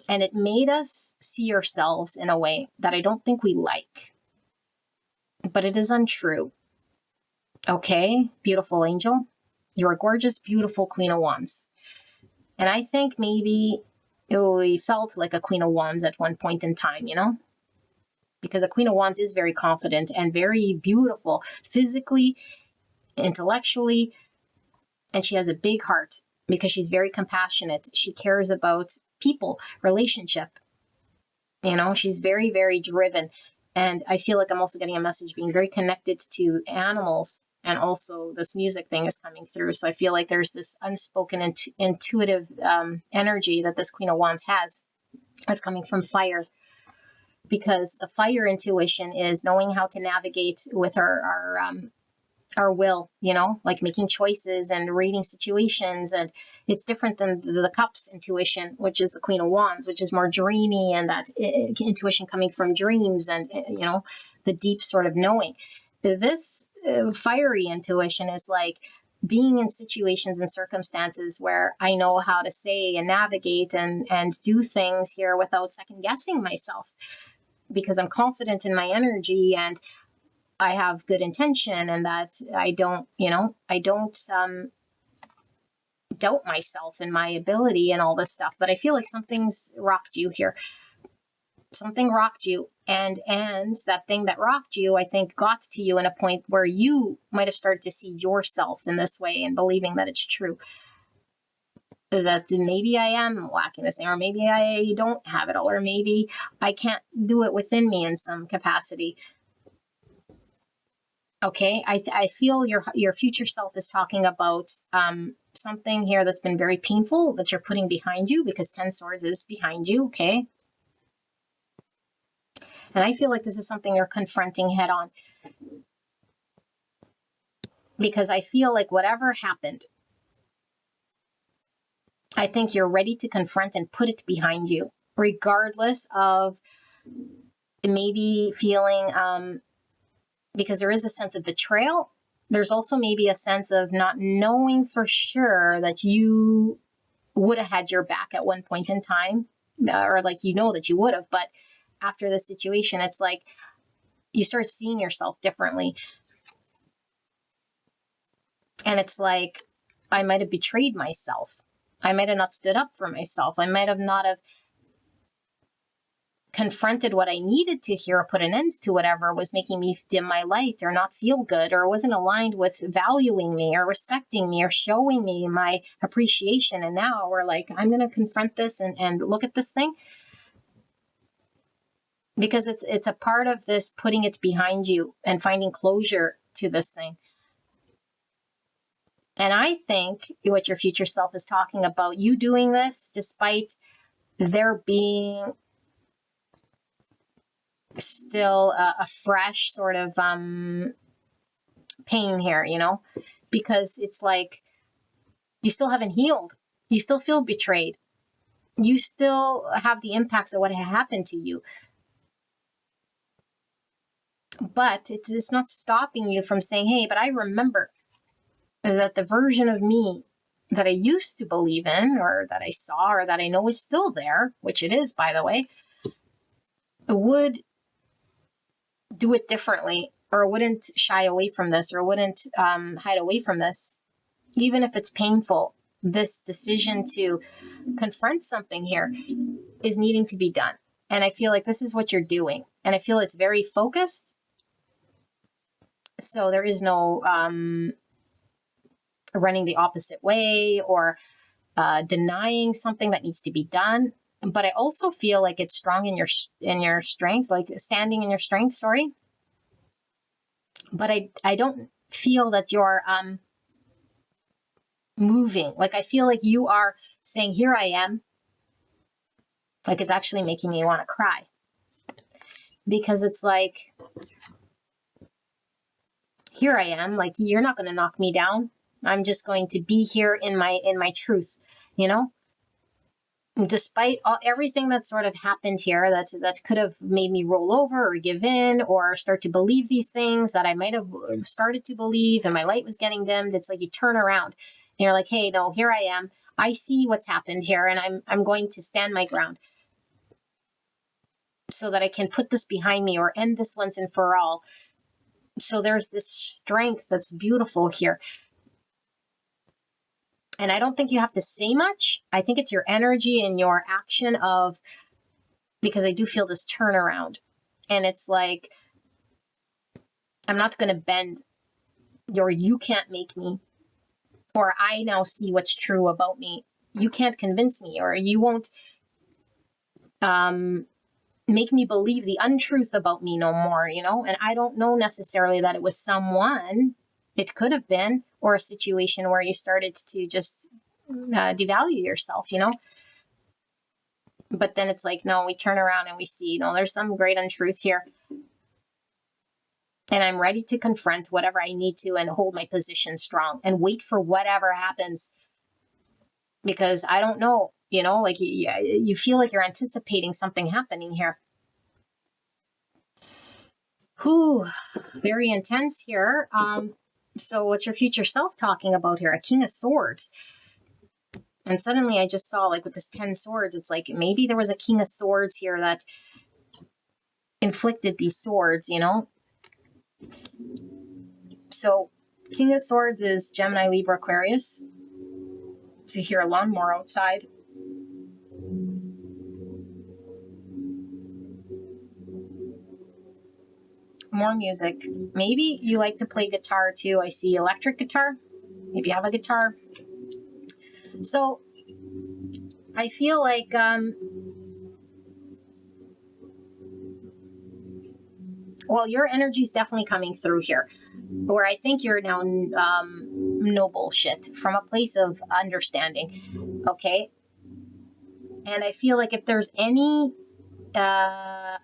And it made us see ourselves in a way that I don't think we like. But it is untrue. Okay, beautiful angel. You're a gorgeous, beautiful Queen of Wands. And I think maybe we felt like a Queen of Wands at one point in time, you know? Because a Queen of Wands is very confident and very beautiful, physically, intellectually, and she has a big heart because she's very compassionate. She cares about people, relationship. You know, she's very, very driven. And I feel like I'm also getting a message being very connected to animals. And also this music thing is coming through. So I feel like there's this unspoken intuitive energy that this Queen of Wands has that's coming from fire. Because the fire intuition is knowing how to navigate with our will, you know, like making choices and reading situations. And it's different than the Cups intuition, which is the Queen of Wands, which is more dreamy, and that intuition coming from dreams and, you know, the deep sort of knowing. This fiery intuition is like being in situations and circumstances where I know how to say and navigate and do things here without second guessing myself, because I'm confident in my energy and I have good intention, and that I don't doubt myself and my ability and all this stuff. But I feel like something's rocked you here. Something rocked you, and that thing that rocked you, I think, got to you in a point where you might have started to see yourself in this way and believing that it's true. That maybe I am lacking this thing, or maybe I don't have it all, or maybe I can't do it within me in some capacity. Okay, I feel your future self is talking about something here that's been very painful that you're putting behind you, because 10 Swords is behind you, okay? And I feel like this is something you're confronting head on. Because I feel like whatever happened, I think you're ready to confront and put it behind you, regardless of maybe feeling, because there is a sense of betrayal. There's also maybe a sense of not knowing for sure that you would have had your back at one point in time, or like, you know that you would have, but after the situation, it's like you start seeing yourself differently. And it's like, I might have betrayed myself. I might have not stood up for myself. I might have not have confronted what I needed to hear or put an end to whatever was making me dim my light or not feel good or wasn't aligned with valuing me or respecting me or showing me my appreciation. And now we're like, I'm going to confront this and look at this thing, because it's a part of this putting it behind you and finding closure to this thing. And I think what your future self is talking about, you doing this despite there being still a fresh sort of pain here, you know, because it's like you still haven't healed. You still feel betrayed. You still have the impacts of what happened to you. But it's not stopping you from saying, hey, but I remember that the version of me that I used to believe in or that I saw or that I know is still there, which it is, by the way, would do it differently or wouldn't shy away from this or wouldn't hide away from this, even if it's painful. This decision to confront something here is needing to be done. And I feel like this is what you're doing. And I feel it's very focused. So there is no running the opposite way or denying something that needs to be done. But I also feel like it's strong in your strength, like standing in your strength, sorry. But I don't feel that you're moving. Like I feel like you are saying, here I am. Like it's actually making me want to cry. Because it's like, here I am, like you're not going to knock me down. I'm just going to be here in my truth, you know? Despite everything that sort of happened here, that could have made me roll over or give in or start to believe these things that I might have started to believe, and my light was getting dimmed. It's like you turn around and you're like, hey, no, here I am. I see what's happened here, and I'm going to stand my ground so that I can put this behind me or end this once and for all. So there's this strength that's beautiful here. And I don't think you have to say much. I think it's your energy and your action of, because I do feel this turnaround. And it's like, I'm not going to bend your, you can't make me, or I now see what's true about me. You can't convince me, or you won't make me believe the untruth about me no more, you know? And I don't know necessarily that it was someone. It could have been, or a situation where you started to just devalue yourself, you know? But then it's like, no, we turn around and we see, you know, there's some great untruth here. And I'm ready to confront whatever I need to and hold my position strong and wait for whatever happens. Because I don't know, you know, like you feel like you're anticipating something happening here. Whew, very intense here. So what's your future self talking about here? A King of Swords. And suddenly I just saw, like, with this 10 swords, it's like maybe there was a King of Swords here that inflicted these swords, you know? So King of Swords is Gemini, Libra, Aquarius. To hear a lawnmower outside. More music. Maybe you like to play guitar too. I see electric guitar. Maybe you have a guitar. So I feel like well, your energy is definitely coming through here, where I think you're now no bullshit from a place of understanding. Okay. And I feel like if there's any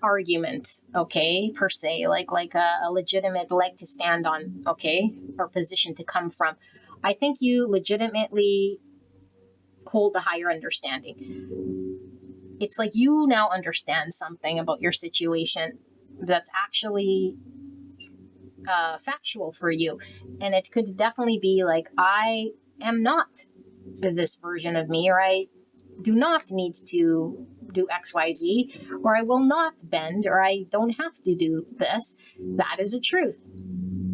argument, okay, per se, like a legitimate leg to stand on, okay, or position to come from, I think you legitimately hold the higher understanding. It's like you now understand something about your situation that's actually factual for you. And it could definitely be like, I am not this version of me, or I do not need to do XYZ, or I will not bend, or I don't have to do this. That is a truth.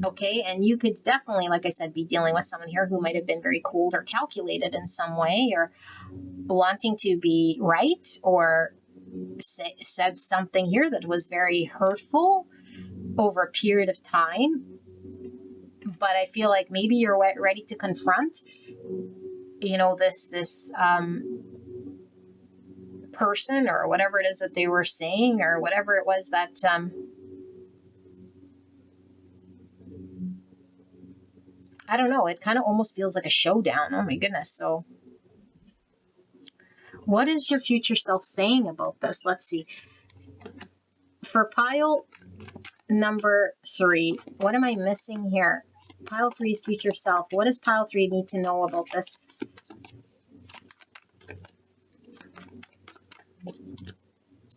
Okay. And you could definitely, like I said, be dealing with someone here who might have been very cold or calculated in some way, or wanting to be right, or said something here that was very hurtful over a period of time. But I feel like maybe you're ready to confront, this person or whatever it is that they were saying or whatever it was that I don't know. It kind of almost feels like a showdown. Oh my goodness. So what is your future self saying about this? Let's see. For pile number 3, what am I missing here? Pile 3's future self. What does pile 3 need to know about this?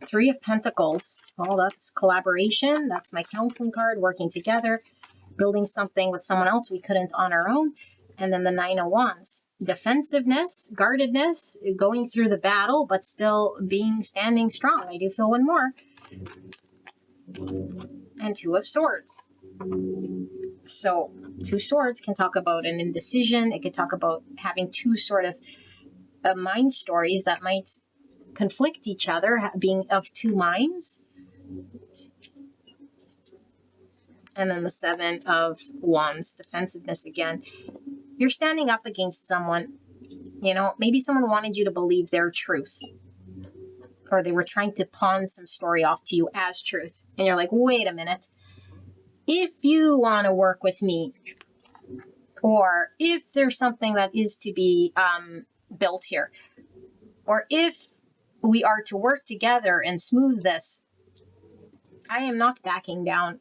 Three of Pentacles. Well, that's collaboration. That's my counseling card, working together, building something with someone else we couldn't on our own. And then the 9 of Wands. Defensiveness, guardedness, going through the battle, but still standing strong. I do feel one more. And 2 of Swords. So 2 swords can talk about an indecision. It could talk about having 2 sort of mind stories that might conflict each other, being of 2 minds. And then the 7 of Wands, defensiveness again. You're standing up against someone, maybe someone wanted you to believe their truth, or they were trying to pawn some story off to you as truth. And you're like, wait a minute. If you want to work with me, or if there's something that is to be built here, or if we are to work together and smooth this, I am not backing down.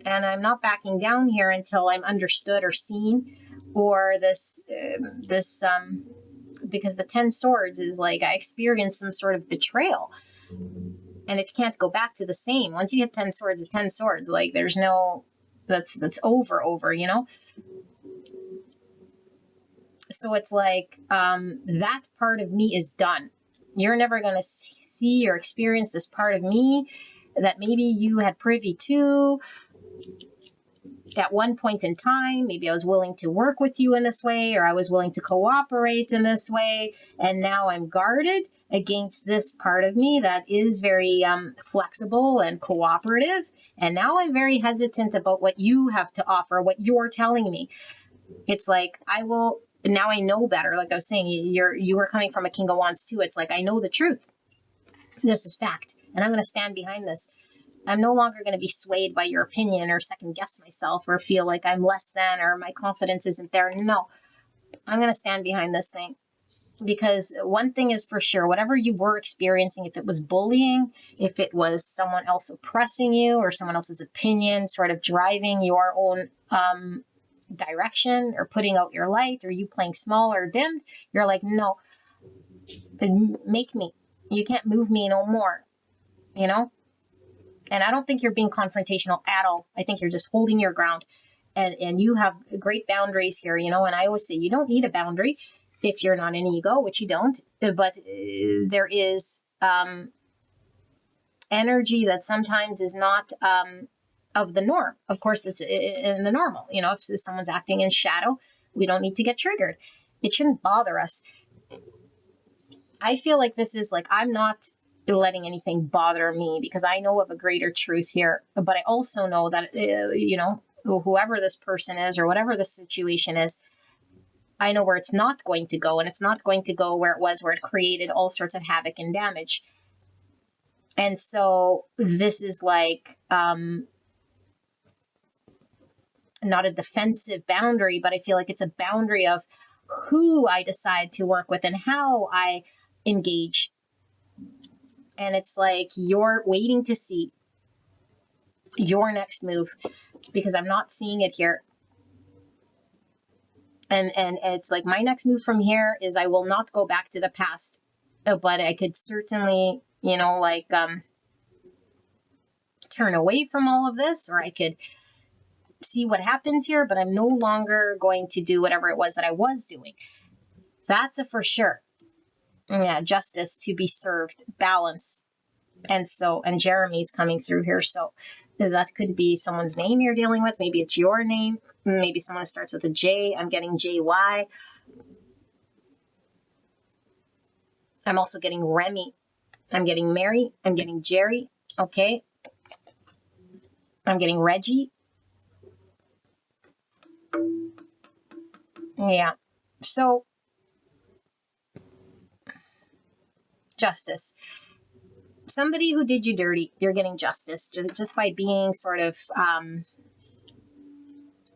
And I'm not backing down here until I'm understood or seen, or this, because the 10 swords is like, I experienced some sort of betrayal. And it can't go back to the same. Once you hit 10 swords, it's 10 swords. Like there's no, that's over, So it's like, that part of me is done. You're never going to see or experience this part of me that maybe you had privy to at one point in time. Maybe I was willing to work with you in this way, or I was willing to cooperate in this way. And now I'm guarded against this part of me that is very flexible and cooperative. And now I'm very hesitant about what you have to offer, what you're telling me. It's like, now I know better. Like I was saying, you were coming from a King of Wands too. It's like, I know the truth. This is fact. And I'm going to stand behind this. I'm no longer going to be swayed by your opinion or second guess myself or feel like I'm less than or my confidence isn't there. No, I'm going to stand behind this thing, because one thing is for sure, whatever you were experiencing, if it was bullying, if it was someone else oppressing you or someone else's opinion sort of driving your own direction or putting out your light, or you playing small or dimmed, you're like, no, make me. You can't move me no more, And I don't think you're being confrontational at all. I think you're just holding your ground, and you have great boundaries here, And I always say you don't need a boundary if you're not an ego, which you don't. But there is energy that sometimes is not of the norm. Of course, it's in the normal. If someone's acting in shadow, we don't need to get triggered. It shouldn't bother us. I feel like this is like, I'm not letting anything bother me because I know of a greater truth here. But I also know that, whoever this person is or whatever the situation is, I know where it's not going to go, and it's not going to go where it was, where it created all sorts of havoc and damage. And so this is like, not a defensive boundary, but I feel like it's a boundary of who I decide to work with and how I engage. And it's like you're waiting to see your next move, because I'm not seeing it here. And it's like, my next move from here is I will not go back to the past, but I could certainly, turn away from all of this, or I could see what happens here, but I'm no longer going to do whatever it was that I was doing. That's a for sure. Yeah, justice to be served, balance. And Jeremy's coming through here. So that could be someone's name you're dealing with. Maybe it's your name. Maybe someone starts with a J. I'm getting JY. I'm also getting Remy. I'm getting Mary. I'm getting Jerry. Okay. I'm getting Reggie. Yeah. So, justice. Somebody who did you dirty, you're getting justice just by being sort of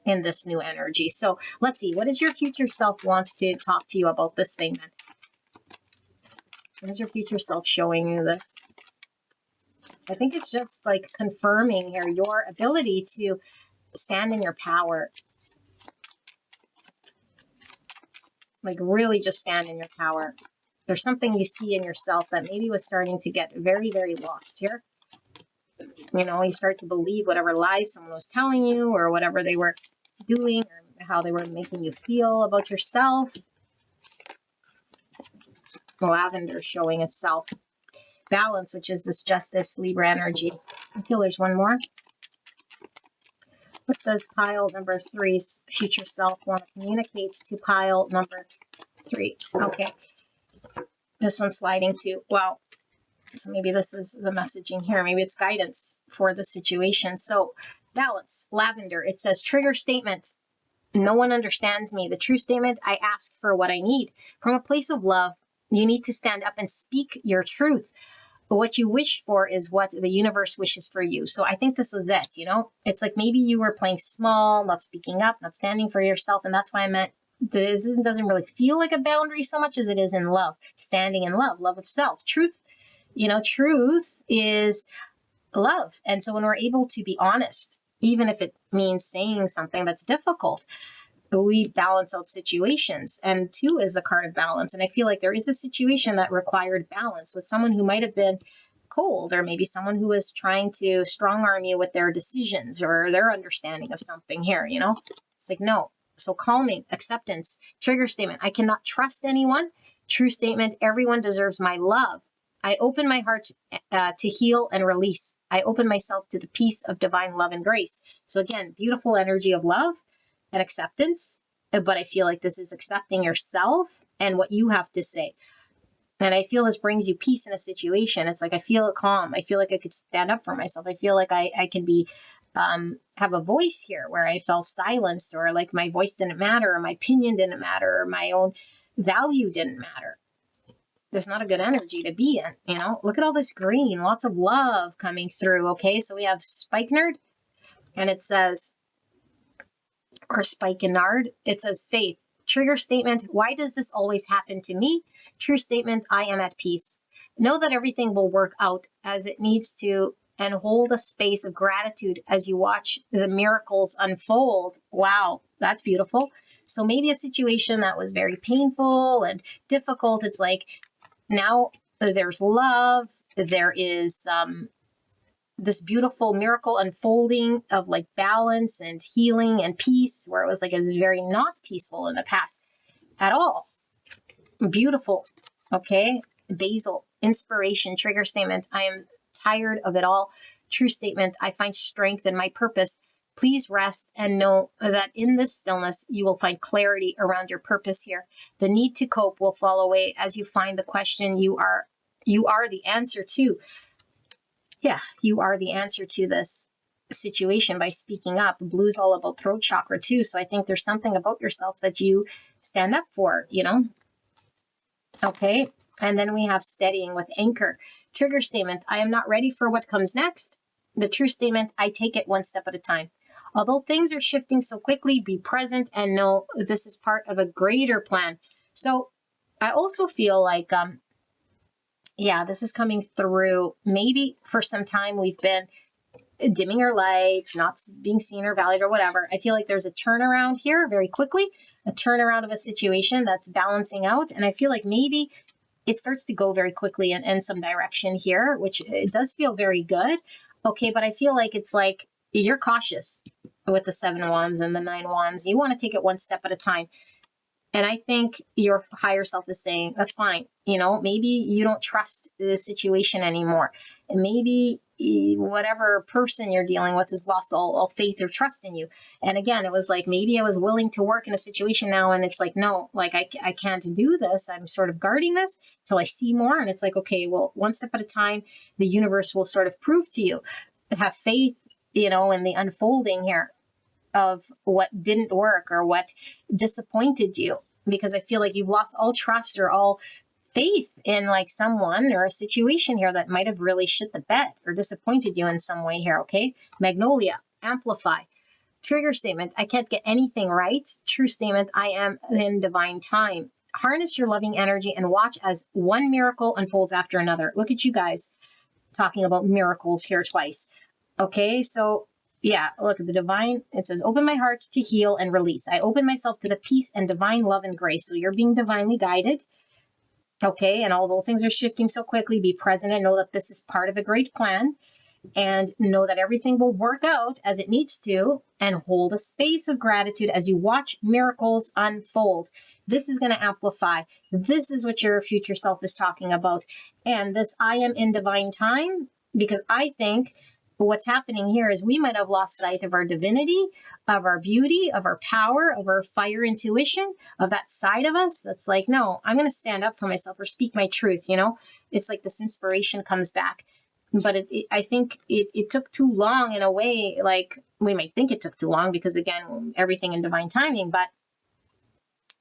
in this new energy. So let's see, what does your future self wants to talk to you about this thing then? What is your future self showing you this? I think it's just like confirming here your ability to stand in your power. Like really just stand in your power. There's something you see in yourself that maybe was starting to get very, very lost here. You know, you start to believe whatever lies someone was telling you or whatever they were doing or how they were making you feel about yourself. Lavender showing itself. Balance, which is this justice, Libra energy. I feel there's one more. What does pile number 3's future self want to communicate to pile number 3? Okay. This one's sliding to, wow. So maybe this is the messaging here. Maybe it's guidance for the situation. So balance, lavender. It says trigger statement. No one understands me. The true statement, I ask for what I need. From a place of love, you need to stand up and speak your truth. But what you wish for is what the universe wishes for you. So I think this was it, you know? It's like maybe you were playing small, not speaking up, not standing for yourself. And that's why I meant this doesn't really feel like a boundary so much as it is in love. Standing in love, love of self. Truth, you know, truth is love. And so when we're able to be honest, even if it means saying something that's difficult, we balance out situations. And 2 is the card of balance. And I feel like there is a situation that required balance with someone who might have been cold, or maybe someone who was trying to strong arm you with their decisions or their understanding of something here, you know? It's like, no. So calming, acceptance, trigger statement. I cannot trust anyone. True statement. Everyone deserves my love. I open my heart to heal and release. I open myself to the peace of divine love and grace. So again, beautiful energy of love and acceptance, but I feel like this is accepting yourself and what you have to say. And I feel this brings you peace in a situation. It's like, I feel calm. I feel like I could stand up for myself. I feel like I can be, have a voice here where I felt silenced, or like my voice didn't matter, or my opinion didn't matter, or my own value didn't matter. There's not a good energy to be in, you know? Look at all this green, lots of love coming through. Okay, so we have Spikenard, and it says, or Spikenard, it says faith. Trigger statement, why does this always happen to me? True statement, I am at peace. Know that everything will work out as it needs to, and hold a space of gratitude as you watch the miracles unfold. Wow, that's beautiful. So maybe a situation that was very painful and difficult, it's like now there's love, there is this beautiful miracle unfolding of like balance and healing and peace, where it was like it was very not peaceful in the past at all. Beautiful. Okay. Basil, inspiration, trigger statement. I am tired of it all. True statement. I find strength in my purpose. Please rest and know that in this stillness, you will find clarity around your purpose here. The need to cope will fall away as you find the question you are the answer to. Yeah, you are the answer to this situation by speaking up. Blue's all about throat chakra too. So I think there's something about yourself that you stand up for, you know? Okay. And then we have steadying with anchor. Trigger statement, I am not ready for what comes next. The true statement, I take it one step at a time. Although things are shifting so quickly, be present and know this is part of a greater plan. So I also feel like, yeah, this is coming through. Maybe for some time we've been dimming our lights, not being seen or valued or whatever. I feel like there's a turnaround here very quickly, a turnaround of a situation that's balancing out. And I feel like maybe it starts to go very quickly in some direction here, which it does feel very good. Okay, but I feel like it's like you're cautious with the 7 wands and the 9 wands. You want to take it one step at a time. And I think your higher self is saying, that's fine. You know, maybe you don't trust the situation anymore. And maybe whatever person you're dealing with has lost all faith or trust in you. And again, it was like, maybe I was willing to work in a situation now, and it's like, no, like I can't do this. I'm sort of guarding this till I see more. And it's like, okay, well, one step at a time, the universe will sort of prove to you. Have faith, in the unfolding here of what didn't work or what disappointed you, because I feel like you've lost all trust or all faith in like someone or a situation here that might have really shit the bed or disappointed you in some way here. Okay. Magnolia, amplify. Trigger statement, I can't get anything right. True statement, I am in divine time. Harness your loving energy and watch as one miracle unfolds after another. Look at you guys talking about miracles here twice. Okay, so yeah, look at the divine. It says, open my heart to heal and release. I open myself to the peace and divine love and grace. So you're being divinely guided. Okay, and although things are shifting so quickly, be present and know that this is part of a great plan, and know that everything will work out as it needs to, and hold a space of gratitude as you watch miracles unfold. This is going to amplify. This is what your future self is talking about. And this, I am in divine time, because I think what's happening here is we might have lost sight of our divinity, of our beauty, of our power, of our fire intuition, of that side of us that's like, no, I'm going to stand up for myself or speak my truth. It's like this inspiration comes back. But I think it took too long in a way. Like, we might think it took too long because, again, everything in divine timing, but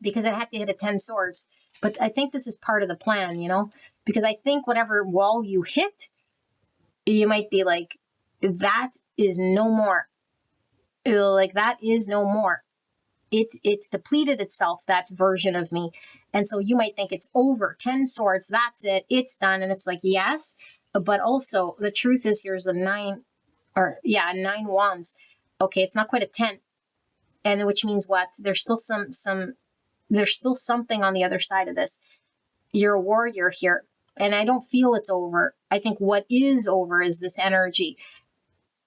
because it had to hit a 10 swords. But I think this is part of the plan, because I think whatever wall you hit, you might be like, that is no more. Like, that is no more. It's depleted itself, that version of me. And so you might think it's over. 10 swords, that's it. It's done. And it's like, yes. But also, the truth is, here's a 9 wands. Okay, it's not quite a 10. And which means what? There's still there's still something on the other side of this. You're a warrior here. And I don't feel it's over. I think what is over is this energy.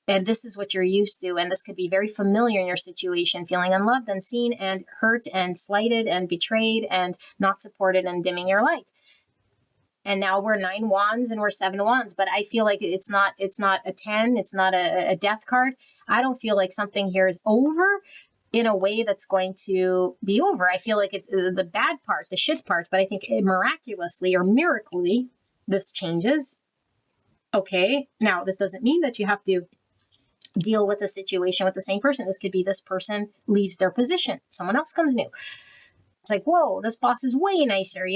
And this is what you're used to. And this could be very familiar in your situation, feeling unloved, unseen, and hurt, and slighted, and betrayed, and not supported, and dimming your light. And now we're 9 wands and we're 7 wands, but I feel like it's not a 10. It's not a death card. I don't feel like something here is over in a way that's going to be over. I feel like it's the bad part, the shit part, but I think miraculously or miraculously this changes. Okay. Now, this doesn't mean that you have to deal with a situation with the same person. This could be this person leaves their position. Someone else comes new. It's like, whoa, this boss is way nicer,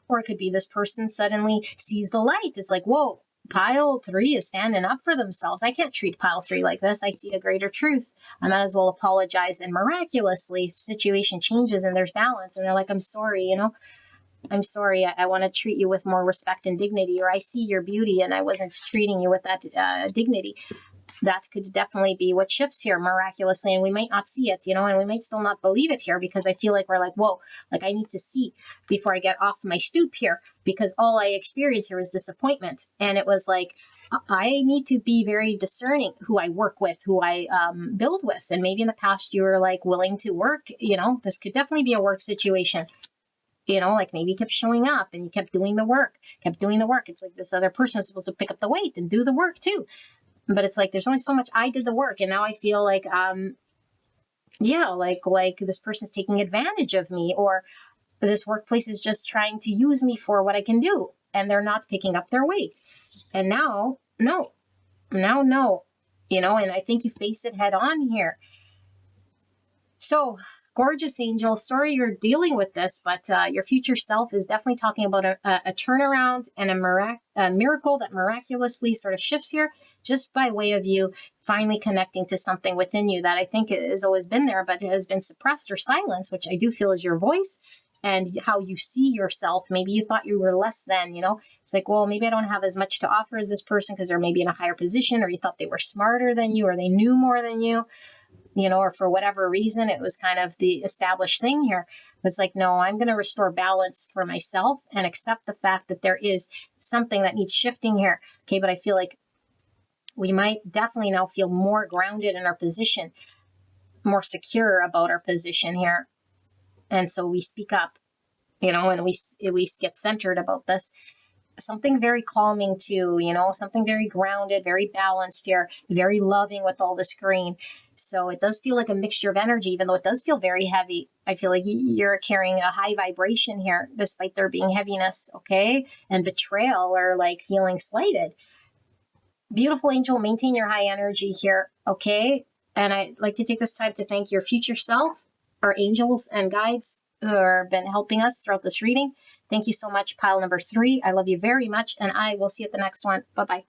Or it could be this person suddenly sees the light. It's like, whoa, pile 3 is standing up for themselves. I can't treat pile 3 like this. I see a greater truth. I might as well apologize. And miraculously, the situation changes and there's balance. And they're like, I'm sorry, I'm sorry. I want to treat you with more respect and dignity. Or I see your beauty and I wasn't treating you with that dignity. That could definitely be what shifts here miraculously, and we might not see it, and we might still not believe it here, because I feel like we're like, whoa, like I need to see before I get off my stoop here, because all I experienced here was disappointment. And it was like, I need to be very discerning who I work with, who I build with. And maybe in the past you were like willing to work, this could definitely be a work situation. Like maybe you kept showing up and you kept doing the work. It's like this other person is supposed to pick up the weight and do the work too. But it's like, there's only so much. I did the work, and now I feel like, like this person's taking advantage of me, or this workplace is just trying to use me for what I can do, and they're not picking up their weight. And now, no, and I think you face it head on here. So, gorgeous angel, sorry you're dealing with this, but your future self is definitely talking about a turnaround and a miracle that miraculously sort of shifts here, just by way of you finally connecting to something within you that I think has always been there, but it has been suppressed or silenced, which I do feel is your voice and how you see yourself. Maybe you thought you were less than, it's like, well, maybe I don't have as much to offer as this person because they're maybe in a higher position, or you thought they were smarter than you, or they knew more than you. Or for whatever reason, it was kind of the established thing here. It was like, no, I'm going to restore balance for myself and accept the fact that there is something that needs shifting here. Okay, but I feel like we might definitely now feel more grounded in our position, more secure about our position here. And so we speak up, and we get centered about this. something very calming too, something very grounded, very balanced here, very loving with all this green. So it does feel like a mixture of energy, even though it does feel very heavy. I feel like you're carrying a high vibration here, despite there being heaviness, okay? And betrayal or like feeling slighted. Beautiful angel, maintain your high energy here, okay? And I'd like to take this time to thank your future self, our angels and guides who have been helping us throughout this reading. Thank you so much, pile number 3. I love you very much, and I will see you at the next one. Bye-bye.